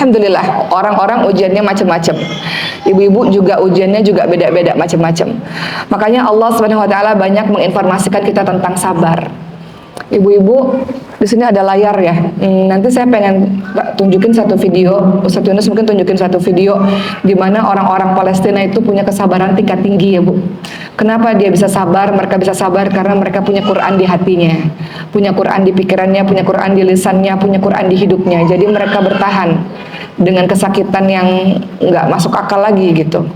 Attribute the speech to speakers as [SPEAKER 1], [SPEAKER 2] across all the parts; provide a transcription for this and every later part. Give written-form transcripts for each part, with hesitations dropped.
[SPEAKER 1] Alhamdulillah, orang-orang ujiannya macam-macam. Ibu-ibu juga ujiannya juga beda-beda macam-macam. Makanya Allah Subhanahu wa taala banyak menginformasikan kita tentang sabar. Ibu-ibu, di sini ada layar ya. Nanti saya pengen tunjukin satu video. Ustaz Yunus mungkin tunjukin satu video di mana orang-orang Palestina itu punya kesabaran tingkat tinggi ya Bu. Kenapa dia bisa sabar? Mereka bisa sabar karena mereka punya Quran di hatinya, punya Quran di pikirannya, punya Quran di lisannya, punya Quran di hidupnya. Jadi mereka bertahan dengan kesakitan yang nggak masuk akal lagi gitu.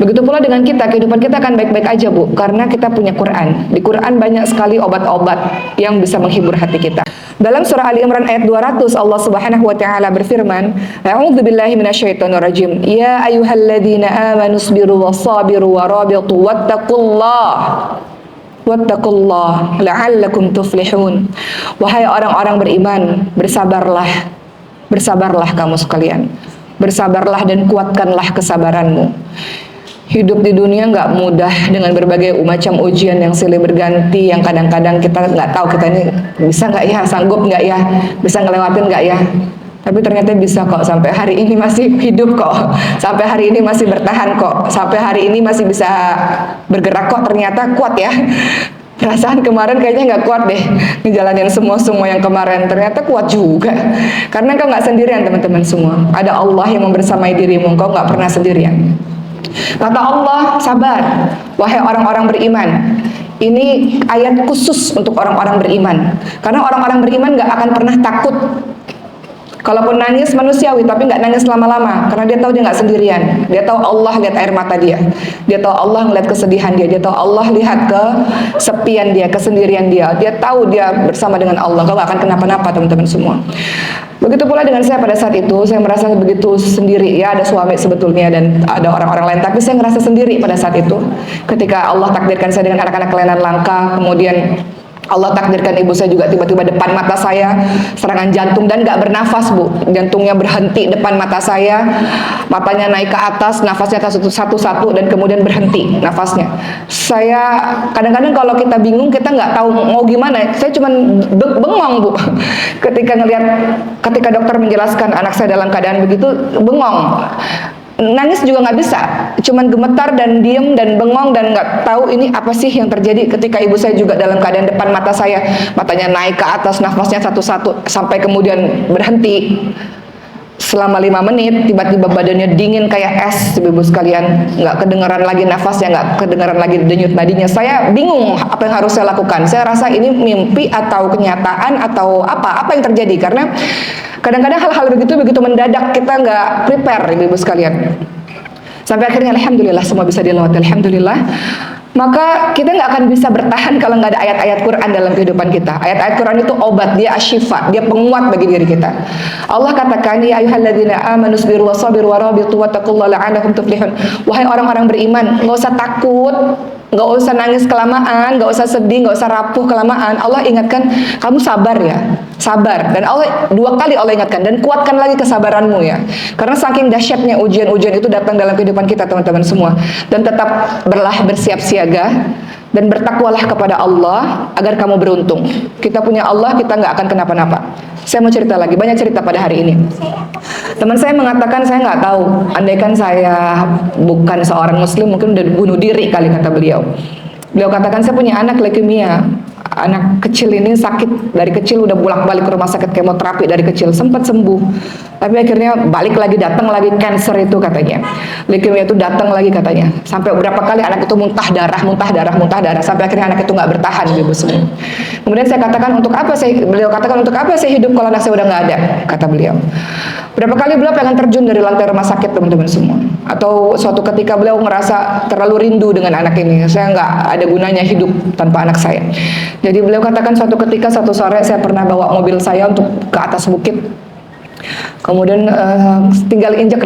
[SPEAKER 1] Begitu pula dengan kita, kehidupan kita akan baik-baik aja Bu, karena kita punya Quran. Di Quran banyak sekali obat-obat yang bisa menghibur hati kita. Dalam surah Ali Imran ayat 200 Allah Subhanahu wa taala berfirman, A'udzubillahi minasyaitonirrajim. Ya ayyuhalladzina amanu sabiru wassabiru warabitu wattaqullah la'allakum tuflihun. Wahai orang-orang beriman, bersabarlah. Bersabarlah kamu sekalian. Bersabarlah dan kuatkanlah kesabaranmu. Hidup di dunia nggak mudah dengan berbagai macam ujian yang silih berganti, yang kadang-kadang kita nggak tahu kita ini bisa nggak ya, sanggup nggak ya, bisa ngelewatin nggak ya. Tapi ternyata bisa kok, sampai hari ini masih hidup kok, sampai hari ini masih bertahan kok, sampai hari ini masih bisa bergerak kok, ternyata kuat ya. Perasaan kemarin kayaknya nggak kuat deh ngejalanin semua yang kemarin, ternyata kuat juga. Karena kau nggak sendirian teman-teman semua, ada Allah yang membersamai dirimu, kau nggak pernah sendirian. Kata Allah, sabar, wahai orang-orang beriman. Ini ayat khusus untuk orang-orang beriman, karena orang-orang beriman gak akan pernah takut. Kalaupun nangis manusiawi, tapi nggak nangis lama-lama, karena dia tahu dia nggak sendirian. Dia tahu Allah lihat air mata dia. Dia tahu Allah ngeliat kesedihan dia. Dia tahu Allah lihat kesepian dia, kesendirian dia. Dia tahu dia bersama dengan Allah. Kau nggak akan kenapa-napa teman-teman semua. Begitu pula dengan saya pada saat itu, saya merasa begitu sendiri. Ya ada suami sebetulnya dan ada orang-orang lain, tapi saya merasa sendiri pada saat itu. Ketika Allah takdirkan saya dengan anak-anak kelainan langka, kemudian Allah takdirkan ibu saya juga tiba-tiba depan mata saya serangan jantung dan gak bernafas Bu, jantungnya berhenti depan mata saya, matanya naik ke atas, nafasnya satu-satu dan kemudian berhenti nafasnya. Saya kadang-kadang kalau kita bingung, kita nggak tahu mau gimana, saya cuma bengong Bu. Ketika dokter menjelaskan anak saya dalam keadaan begitu, bengong. Nangis juga nggak bisa, cuman gemetar dan diem dan bengong dan nggak tahu ini apa sih yang terjadi. Ketika ibu saya juga dalam keadaan depan mata saya, matanya naik ke atas, nafasnya satu-satu sampai kemudian berhenti selama 5 menit, tiba-tiba badannya dingin kayak es, ibu sekalian, nggak kedengaran lagi nafasnya, nggak kedengaran lagi denyut nadinya. Saya bingung apa yang harus saya lakukan. Saya rasa ini mimpi atau kenyataan atau apa yang terjadi, karena kadang-kadang hal-hal begitu mendadak, kita nggak prepare ibu sekalian. Sampai akhirnya alhamdulillah semua bisa dilewati, alhamdulillah. Maka kita nggak akan bisa bertahan kalau nggak ada ayat-ayat Quran dalam kehidupan kita. Ayat-ayat Quran itu obat, dia asyifa, dia penguat bagi diri kita. Allah katakan, ya ayyuhalladzina amanu sabiru wasabiru warabitu wattaqullaha la'allakum tuflihun. Wahai orang-orang beriman, nggak usah takut, nggak usah nangis kelamaan, nggak usah sedih, nggak usah rapuh kelamaan. Allah ingatkan, kamu sabar ya, sabar. Dan Allah 2 kali Allah ingatkan, dan kuatkan lagi kesabaranmu ya. Karena saking dahsyatnya ujian-ujian itu datang dalam kehidupan kita teman-teman semua. Dan tetap bersiap siaga dan bertakwalah kepada Allah agar kamu beruntung. Kita punya Allah, kita nggak akan kenapa-napa. Saya mau cerita lagi, banyak cerita pada hari ini. Teman saya mengatakan, saya nggak tahu, andaikan saya bukan seorang muslim mungkin udah bunuh diri kali, kata beliau. Beliau katakan, saya punya anak leukemia. Anak kecil ini sakit dari kecil, udah bolak-balik ke rumah sakit kemoterapi dari kecil, sempat sembuh, tapi akhirnya balik lagi, datang lagi cancer itu katanya, leukemia itu datang lagi katanya, sampai beberapa kali anak itu muntah darah, sampai akhirnya anak itu nggak bertahan ibu semua. Kemudian saya katakan, beliau katakan untuk apa saya hidup kalau anak saya udah nggak ada, kata beliau. Berapa kali beliau pengen terjun dari lantai rumah sakit teman-teman semua, atau suatu ketika beliau ngerasa terlalu rindu dengan anak ini, saya nggak ada gunanya hidup tanpa anak saya. Jadi beliau katakan suatu ketika, satu sore saya pernah bawa mobil saya untuk ke atas bukit. Kemudian tinggal injek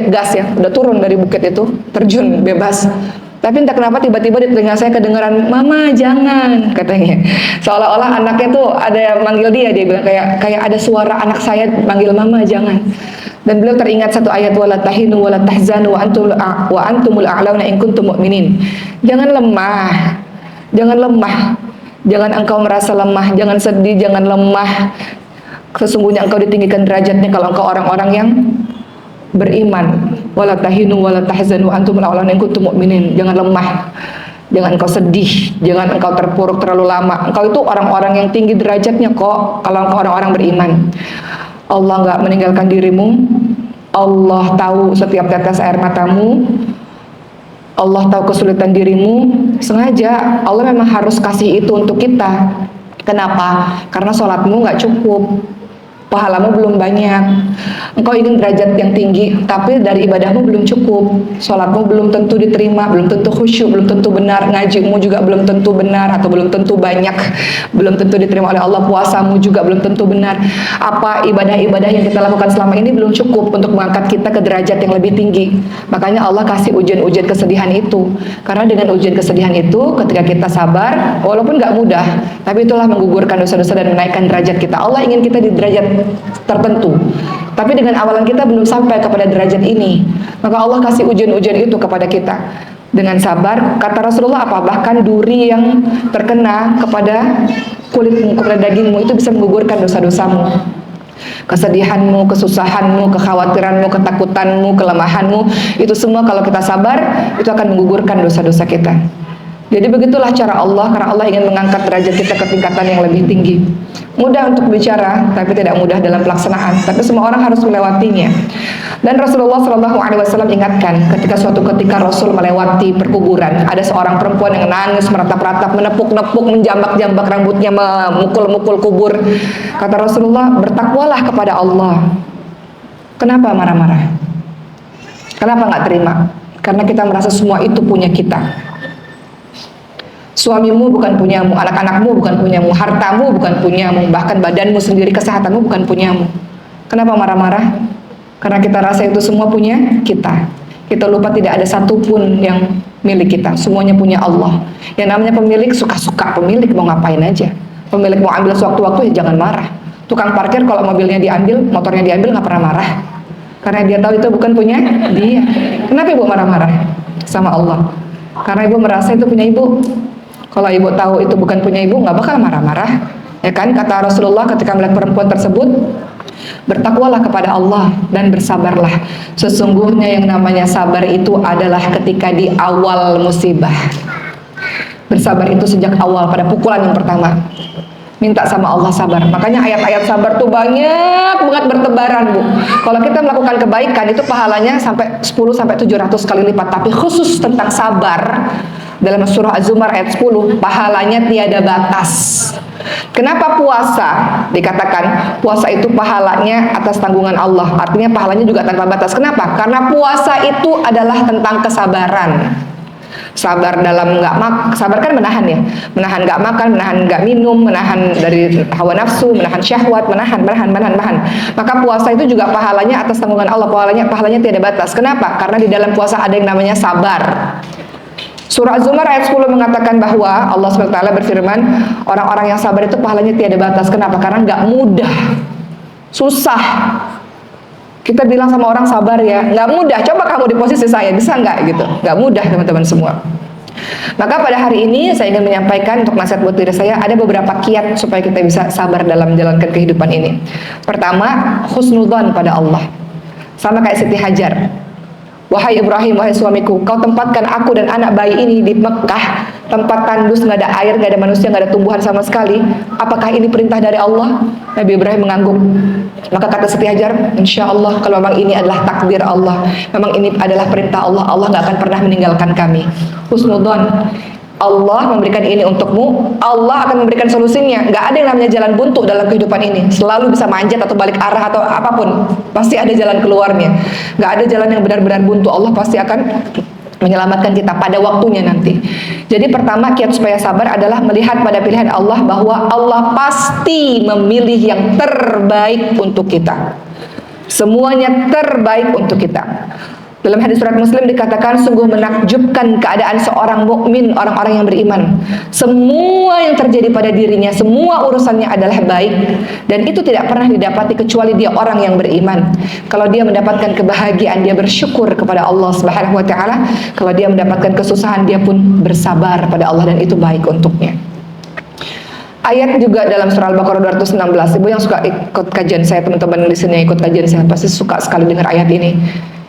[SPEAKER 1] gas ya, udah turun dari bukit itu, terjun bebas. Tapi entah kenapa tiba-tiba di telinga saya kedengaran, "Mama jangan," katanya. Seolah-olah anaknya tuh ada yang manggil dia bilang kayak ada suara anak saya manggil mama jangan. Dan beliau teringat satu ayat, wala tahinu wala tahzanu wa antumul a'launa in kuntum mu'minin. Jangan lemah. Jangan engkau merasa lemah, jangan sedih, jangan lemah. Sesungguhnya engkau ditinggikan derajatnya kalau engkau orang-orang yang beriman. Wala tahinu wala tahzanu antum al-a'launa in kuntum mu'minin. Jangan lemah, jangan engkau sedih, jangan engkau terpuruk terlalu lama. Engkau itu orang-orang yang tinggi derajatnya kok kalau engkau orang-orang beriman. Allah enggak meninggalkan dirimu. Allah tahu setiap tetes air matamu. Allah tahu kesulitan dirimu. Sengaja Allah memang harus kasih itu untuk kita. Kenapa? Karena sholatmu nggak cukup, pahalamu belum banyak. Engkau ingin derajat yang tinggi, tapi dari ibadahmu belum cukup. Sholatmu belum tentu diterima, belum tentu khusyuk, belum tentu benar. Ngajimu juga belum tentu benar atau belum tentu banyak, belum tentu diterima oleh Allah. Puasamu juga belum tentu benar. Apa ibadah-ibadah yang kita lakukan selama ini belum cukup untuk mengangkat kita ke derajat yang lebih tinggi. Makanya Allah kasih ujian-ujian kesedihan itu. Karena dengan ujian kesedihan itu, ketika kita sabar, walaupun nggak mudah, tapi itulah menggugurkan dosa-dosa dan menaikkan derajat kita. Allah ingin kita di derajat tertentu, tapi dengan awalan kita belum sampai kepada derajat ini, maka Allah kasih ujian-ujian itu kepada kita. Dengan sabar, kata Rasulullah apa? Bahkan duri yang terkena kepada kulitmu, kepada dagingmu itu bisa menggugurkan dosa-dosamu. Kesedihanmu, kesusahanmu, kekhawatiranmu, ketakutanmu, kelemahanmu, itu semua kalau kita sabar, itu akan menggugurkan dosa-dosa kita. Jadi begitulah cara Allah, karena Allah ingin mengangkat derajat kita ke tingkatan yang lebih tinggi. Mudah untuk bicara, tapi tidak mudah dalam pelaksanaan. Tapi semua orang harus melewatinya. Dan Rasulullah SAW ingatkan, ketika suatu ketika Rasul melewati perkuburan, ada seorang perempuan yang nangis, meratap-ratap, menepuk-nepuk, menjambak-jambak rambutnya, memukul-mukul kubur. Kata Rasulullah, bertakwalah kepada Allah. Kenapa marah-marah? Kenapa nggak terima? Karena kita merasa semua itu punya kita. Suamimu bukan punyamu, anak-anakmu bukan punyamu, hartamu bukan punyamu, bahkan badanmu sendiri, kesehatanmu bukan punyamu. Kenapa marah-marah? Karena kita rasa itu semua punya kita. Kita lupa tidak ada satupun yang milik kita, semuanya punya Allah. Yang namanya pemilik suka-suka, pemilik mau ngapain aja. Pemilik mau ambil sewaktu-waktu ya jangan marah. Tukang parkir kalau mobilnya diambil, motornya diambil nggak pernah marah. Karena dia tahu itu bukan punya dia. Kenapa ibu marah-marah sama Allah? Karena ibu merasa itu punya ibu. Kalau ibu tahu itu bukan punya ibu, nggak bakal marah-marah, ya kan? Kata Rasulullah ketika melihat perempuan tersebut, bertakwalah kepada Allah dan bersabarlah. Sesungguhnya yang namanya sabar itu adalah ketika di awal musibah. Bersabar itu sejak awal pada pukulan yang pertama. Minta sama Allah sabar. Makanya ayat-ayat sabar tuh banyak banget bertebaran, Bu. Kalau kita melakukan kebaikan itu pahalanya sampai 10 sampai 700 kali lipat. Tapi khusus tentang sabar, dalam surah Az-Zumar ayat 10, pahalanya tiada batas. Kenapa puasa dikatakan puasa itu pahalanya atas tanggungan Allah? Artinya pahalanya juga tanpa batas. Kenapa? Karena puasa itu adalah tentang kesabaran. Sabar dalam sabar kan menahan ya, menahan nggak makan, menahan nggak minum, menahan dari hawa nafsu, menahan syahwat, menahan. Maka puasa itu juga pahalanya atas tanggungan Allah, pahalanya tiada batas. Kenapa? Karena di dalam puasa ada yang namanya sabar. Surah Az-Zumar ayat 10 mengatakan bahwa Allah SWT berfirman, orang-orang yang sabar itu pahalanya tiada batas. Kenapa? Karena nggak mudah, susah. Kita bilang sama orang sabar ya, nggak mudah. Coba kamu di posisi saya, bisa nggak gitu? Nggak mudah teman-teman semua. Maka pada hari ini saya ingin menyampaikan untuk nasihat buat diri saya, ada beberapa kiat supaya kita bisa sabar dalam menjalankan kehidupan ini. Pertama, husnudzon pada Allah. Sama kayak Siti Hajar. Wahai Ibrahim, wahai suamiku, kau tempatkan aku dan anak bayi ini di Mekah, tempat tandus, nggak ada air, nggak ada manusia, nggak ada tumbuhan sama sekali. Apakah ini perintah dari Allah? Nabi Ibrahim mengangguk. Maka kata Siti Hajar, insya Allah kalau memang ini adalah takdir Allah, memang ini adalah perintah Allah, Allah nggak akan pernah meninggalkan kami. Husnudzon. Allah memberikan ini untukmu, Allah akan memberikan solusinya. Nggak ada yang namanya jalan buntu dalam kehidupan ini. Selalu bisa manjat atau balik arah atau apapun, pasti ada jalan keluarnya. Nggak ada jalan yang benar-benar buntu. Allah pasti akan menyelamatkan kita pada waktunya nanti. Jadi pertama kiat supaya sabar adalah melihat pada pilihan Allah bahwa Allah pasti memilih yang terbaik untuk kita. Semuanya terbaik untuk kita. Dalam hadis surat Muslim dikatakan, sungguh menakjubkan keadaan seorang mukmin, orang-orang yang beriman. Semua yang terjadi pada dirinya, semua urusannya adalah baik, dan itu tidak pernah didapati kecuali dia orang yang beriman. Kalau dia mendapatkan kebahagiaan, dia bersyukur kepada Allah Subhanahu wa taala. Kalau dia mendapatkan kesusahan, dia pun bersabar pada Allah, dan itu baik untuknya. Ayat juga dalam surah Al-Baqarah 216. Ibu yang suka ikut kajian saya, teman-teman di sini yang ikut kajian saya pasti suka sekali dengar ayat ini.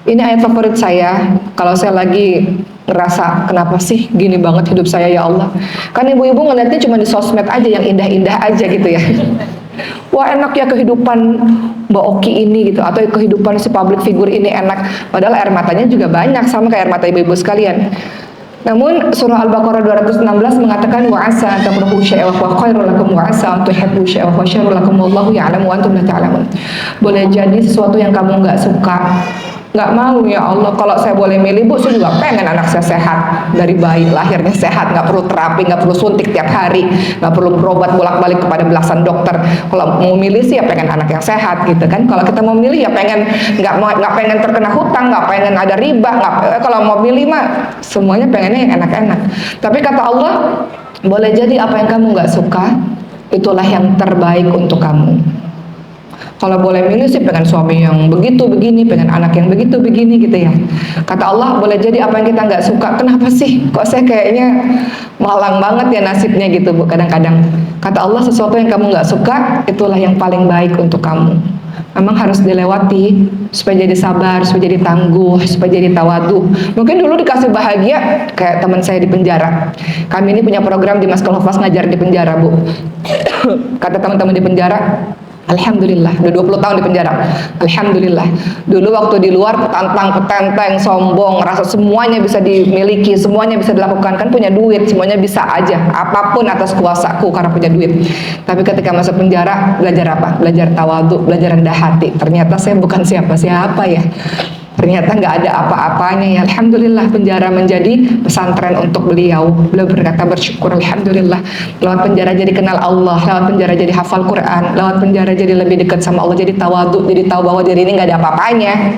[SPEAKER 1] Ini ayat favorit saya kalau saya lagi ngerasa kenapa sih gini banget hidup saya ya Allah. Kan ibu-ibu ngeliatnya cuma di sosmed aja yang indah-indah aja gitu ya. Wah enak ya kehidupan Mbak Oki ini gitu, atau kehidupan si public figure ini enak. Padahal air matanya juga banyak sama kayak air mata ibu-ibu sekalian. Namun surah Al-Baqarah 216 mengatakan wa asa an takrahu syai'an wa huwa khairul lakum wa asa an tuhibbu syai'an wa syarrul lakum wallahu ya'lamu wa antum la ta'lamun. Boleh jadi sesuatu yang kamu nggak suka, nggak mau ya Allah. Kalau saya boleh milih, Bu, saya juga pengen anak saya sehat dari bayi, lahirnya sehat, nggak perlu terapi, nggak perlu suntik tiap hari, nggak perlu berobat bolak-balik kepada belasan dokter. Kalau mau milih sih ya pengen anak yang sehat gitu kan. Kalau kita mau milih ya pengen nggak pengen terkena hutang, nggak pengen ada riba, kalau mau milih mah semuanya pengennya yang enak-enak. Tapi kata Allah, boleh jadi apa yang kamu nggak suka itulah yang terbaik untuk kamu. Kalau boleh milih sih pengen suami yang begitu begini, pengen anak yang begitu begini gitu ya. Kata Allah, boleh jadi apa yang kita nggak suka. Kenapa sih? Kok saya kayaknya malang banget ya nasibnya gitu, Bu, kadang-kadang. Kata Allah, sesuatu yang kamu nggak suka itulah yang paling baik untuk kamu. Memang harus dilewati supaya jadi sabar, supaya jadi tangguh, supaya jadi tawadu. Mungkin dulu dikasih bahagia kayak teman saya di penjara. Kami ini punya program di Maskul Hufaz ngajar di penjara, Bu. Kata teman-teman di penjara, alhamdulillah, udah 20 tahun di penjara. Alhamdulillah. Dulu waktu di luar petantang, sombong, rasa semuanya bisa dimiliki, semuanya bisa dilakukan, kan punya duit, semuanya bisa aja, apapun atas kuasaku karena punya duit. Tapi ketika masuk penjara, belajar apa? Belajar tawadhu, belajar rendah hati. Ternyata saya bukan siapa-siapa ya. Ternyata nggak ada apa-apanya ya. Alhamdulillah penjara menjadi pesantren untuk beliau. Beliau berkata bersyukur alhamdulillah. Lewat penjara jadi kenal Allah, lewat penjara jadi hafal Quran, lewat penjara jadi lebih dekat sama Allah, jadi tawadhu, jadi tahu bahwa diri ini nggak ada apa-apanya.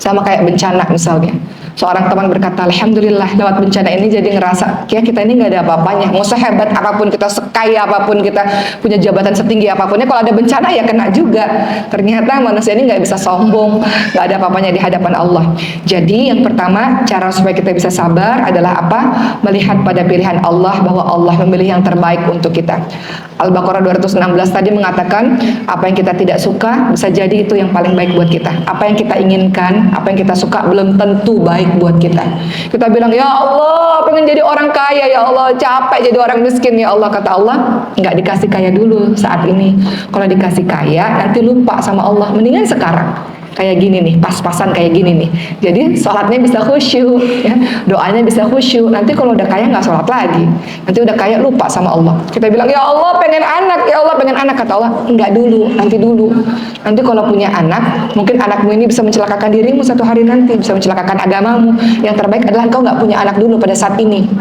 [SPEAKER 1] Sama kayak bencana misalnya. Seorang teman berkata, alhamdulillah lewat bencana ini jadi ngerasa kayak kita ini nggak ada apa-apanya. Mau sehebat apapun kita, sekaya apapun kita, punya jabatan setinggi apapunnya, kalau ada bencana ya kena juga. Ternyata manusia ini nggak bisa sombong, nggak ada apa-apanya di hadapan Allah. Jadi yang pertama, cara supaya kita bisa sabar adalah apa? Melihat pada pilihan Allah, bahwa Allah memilih yang terbaik untuk kita. Al-Baqarah 216 tadi mengatakan apa yang kita tidak suka bisa jadi itu yang paling baik buat kita. Apa yang kita inginkan, apa yang kita suka belum tentu baik buat kita. Kita bilang, ya Allah pengen jadi orang kaya, ya Allah capek jadi orang miskin, ya Allah. Kata Allah, nggak dikasih kaya dulu saat ini. Kalau dikasih kaya nanti lupa sama Allah. Mendingan sekarang kayak gini nih, pas-pasan kayak gini nih. Jadi sholatnya bisa khusyuk, ya, doanya bisa khusyuk. Nanti kalau udah kaya nggak sholat lagi. Nanti udah kaya lupa sama Allah. Kita bilang, ya Allah pengen anak, ya Allah pengen anak. Kata Allah, enggak dulu, nanti dulu. Nanti kalau punya anak, mungkin anakmu ini bisa mencelakakan dirimu satu hari nanti, bisa mencelakakan agamamu. Yang terbaik adalah engkau nggak punya anak dulu pada saat ini.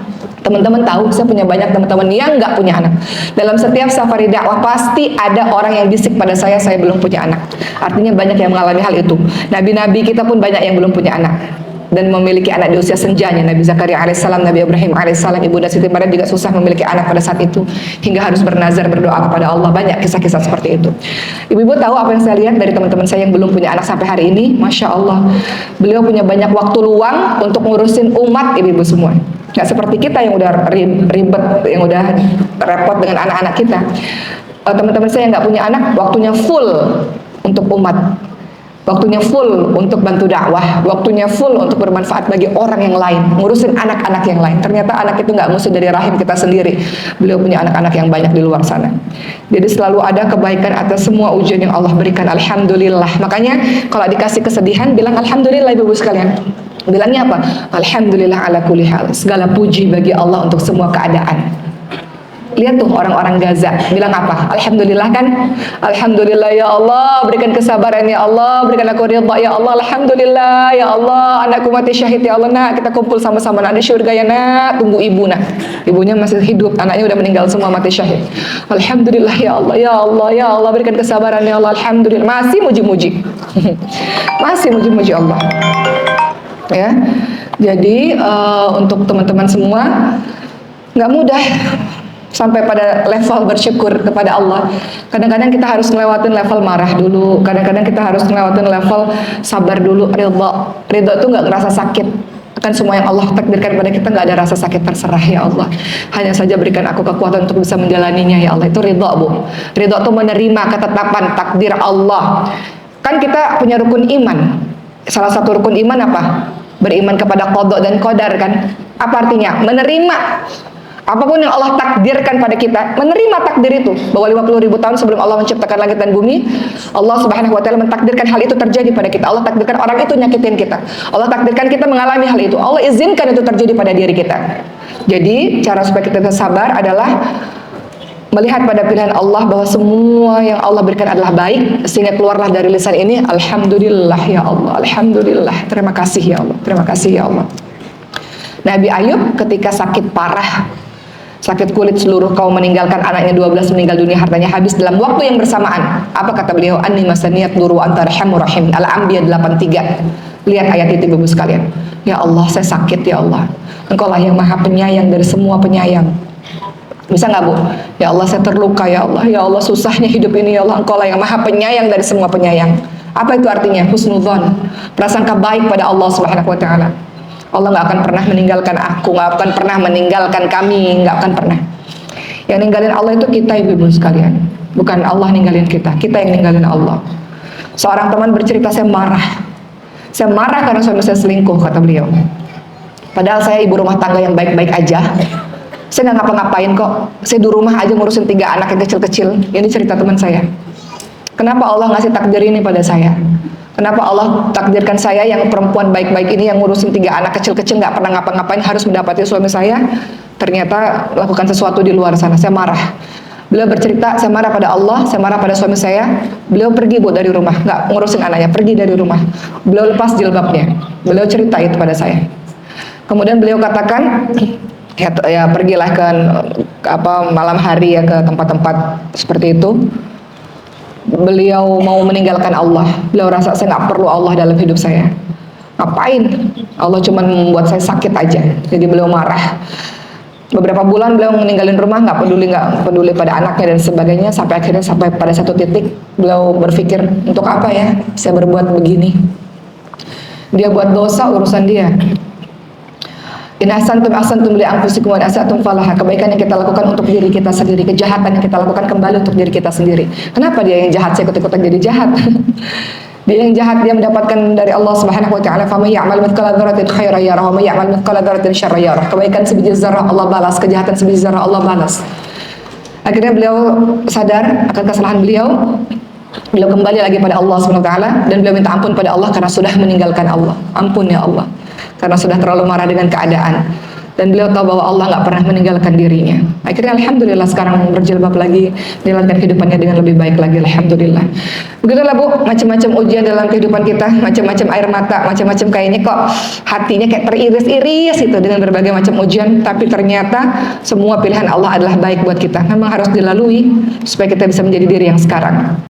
[SPEAKER 1] Teman-teman tahu, saya punya banyak teman-teman yang nggak punya anak. Dalam setiap safari dakwah pasti ada orang yang bisik pada saya belum punya anak. Artinya banyak yang mengalami hal itu. Nabi-nabi kita pun banyak yang belum punya anak dan memiliki anak di usia senjanya. Nabi Zakaria alaihissalam, Nabi Ibrahim alaihissalam, Ibunda Siti Maryam juga susah memiliki anak pada saat itu, hingga harus bernazar berdoa kepada Allah. Banyak kisah-kisah seperti itu. Ibu-ibu tahu apa yang saya lihat dari teman-teman saya yang belum punya anak sampai hari ini? Masya Allah, beliau punya banyak waktu luang untuk ngurusin umat, ibu-ibu semua. Nggak seperti kita yang udah ribet, yang udah repot dengan anak-anak kita. Teman-teman saya yang nggak punya anak, waktunya full untuk umat, waktunya full untuk bantu dakwah, waktunya full untuk bermanfaat bagi orang yang lain, ngurusin anak-anak yang lain. Ternyata anak itu nggak ngusir dari rahim kita sendiri. Beliau punya anak-anak yang banyak di luar sana. Jadi selalu ada kebaikan atas semua ujian yang Allah berikan. Alhamdulillah. Makanya kalau dikasih kesedihan, bilang alhamdulillah, ibu-ibu sekalian. Bilangnya apa? Alhamdulillah ala kulli hal. Segala puji bagi Allah untuk semua keadaan. Lihat tuh orang-orang Gaza bilang apa? Alhamdulillah kan? Alhamdulillah ya Allah, berikan kesabaran ya Allah, berikan aku ridha ya Allah. Alhamdulillah ya Allah, anakku mati syahid ya Allah. Nak, kita kumpul sama-sama nak di surga ya nak. Tunggu ibu nak. Ibunya masih hidup, anaknya udah meninggal semua mati syahid. Alhamdulillah ya Allah, ya Allah, ya Allah, berikan kesabaran ya Allah. Alhamdulillah. Masih muji-muji. Masih muji-muji Allah. Ya, jadi untuk teman-teman semua nggak mudah sampai pada level bersyukur kepada Allah. Kadang-kadang kita harus ngelewatin level marah dulu. Kadang-kadang kita harus ngelewatin level sabar dulu, ridho. Ridho itu nggak ngerasa sakit. Kan semua yang Allah takdirkan pada kita nggak ada rasa sakit, terserah ya Allah. Hanya saja berikan aku kekuatan untuk bisa menjalaninya ya Allah. Itu ridho, Bu. Ridho itu menerima ketetapan takdir Allah. Kan kita punya rukun iman. Salah satu rukun iman apa? Beriman kepada qada dan qadar kan? Apa artinya? Menerima apapun yang Allah takdirkan pada kita, menerima takdir itu. Bahwa 50.000 tahun sebelum Allah menciptakan langit dan bumi, Allah Subhanahu wa taala mentakdirkan hal itu terjadi pada kita. Allah takdirkan orang itu nyakitin kita. Allah takdirkan kita mengalami hal itu. Allah izinkan itu terjadi pada diri kita. Jadi, cara supaya kita sabar adalah melihat pada pilihan Allah bahwa semua yang Allah berikan adalah baik, sehingga keluarlah dari lisan ini, alhamdulillah ya Allah, alhamdulillah, terima kasih ya Allah, terima kasih ya Allah. Nabi Ayub ketika sakit parah, sakit kulit, seluruh kaum meninggalkan, anaknya 12 meninggal dunia, hartanya habis dalam waktu yang bersamaan. Apa kata beliau? Anni masaniyat duru anta arhamur rahim. Al-Anbiya 83. Lihat ayat itu Ibu sekalian. Ya Allah, saya sakit ya Allah. Engkau lah yang maha penyayang dari semua penyayang. Bisa nggak Bu? Ya Allah, saya terluka ya Allah. Ya Allah, susahnya hidup ini ya Allah. Engkau lah yang maha penyayang dari semua penyayang. Apa itu artinya? Husnudzon, prasangka baik pada Allah Subhanahu wa taala. Allah nggak akan pernah meninggalkan aku, nggak akan pernah meninggalkan kami, nggak akan pernah. Yang ninggalin Allah itu kita, ibu-ibu sekalian. Bukan Allah ninggalin kita yang ninggalin Allah. Seorang teman bercerita, saya marah karena suami saya selingkuh, kata beliau. Padahal saya ibu rumah tangga yang baik-baik aja. Saya nggak ngapa-ngapain kok. Saya di rumah aja ngurusin 3 anak yang kecil-kecil. Ini cerita teman saya. Kenapa Allah ngasih takdir ini pada saya? Kenapa Allah takdirkan saya yang perempuan baik-baik ini, yang ngurusin 3 anak kecil-kecil, nggak pernah ngapa-ngapain, harus mendapati suami saya ternyata lakukan sesuatu di luar sana. Saya marah. Beliau bercerita, saya marah pada Allah, saya marah pada suami saya. Beliau pergi Bu dari rumah, nggak ngurusin anaknya, pergi dari rumah. Beliau lepas jilbabnya. Beliau cerita itu pada saya. Kemudian beliau katakan, ya pergilah ke malam hari ya, ke tempat-tempat seperti itu. Beliau mau meninggalkan Allah. Beliau rasa saya nggak perlu Allah dalam hidup saya. Ngapain? Allah cuma membuat saya sakit aja. Jadi beliau marah. Beberapa bulan beliau meninggalin rumah, nggak peduli pada anaknya dan sebagainya. Sampai pada satu titik beliau berpikir, untuk apa ya saya berbuat begini? Dia buat dosa, urusan dia. In ahsantum li anfusikum wa in asatum falaha. Kebaikan yang kita lakukan untuk diri kita sendiri, kejahatan yang kita lakukan kembali untuk diri kita sendiri. Kenapa dia yang jahat, saya ikut-ikutan jadi jahat? Dia yang jahat, dia mendapatkan dari Allah Subhanahu wa taala, "Faman ya'mal mithqala dzarratin khairan yarah wa man ya'mal mithqala dzarratin syarran yarah." Kebaikan sebiji zarah Allah balas, kejahatan sebiji zarah Allah balas. Akhirnya beliau sadar akan kesalahan beliau. Beliau kembali lagi pada Allah Subhanahu wa taala dan beliau minta ampun pada Allah karena sudah meninggalkan Allah. Ampun ya Allah, karena sudah terlalu marah dengan keadaan. Dan beliau tahu bahwa Allah nggak pernah meninggalkan dirinya. Akhirnya alhamdulillah sekarang berjilbab lagi, menjalankan kehidupannya dengan lebih baik lagi, alhamdulillah. Begitulah Bu, macam-macam ujian dalam kehidupan kita, macam-macam air mata, macam-macam kayaknya kok hatinya kayak teriris-iris itu dengan berbagai macam ujian. Tapi ternyata semua pilihan Allah adalah baik buat kita. Memang harus dilalui supaya kita bisa menjadi diri yang sekarang.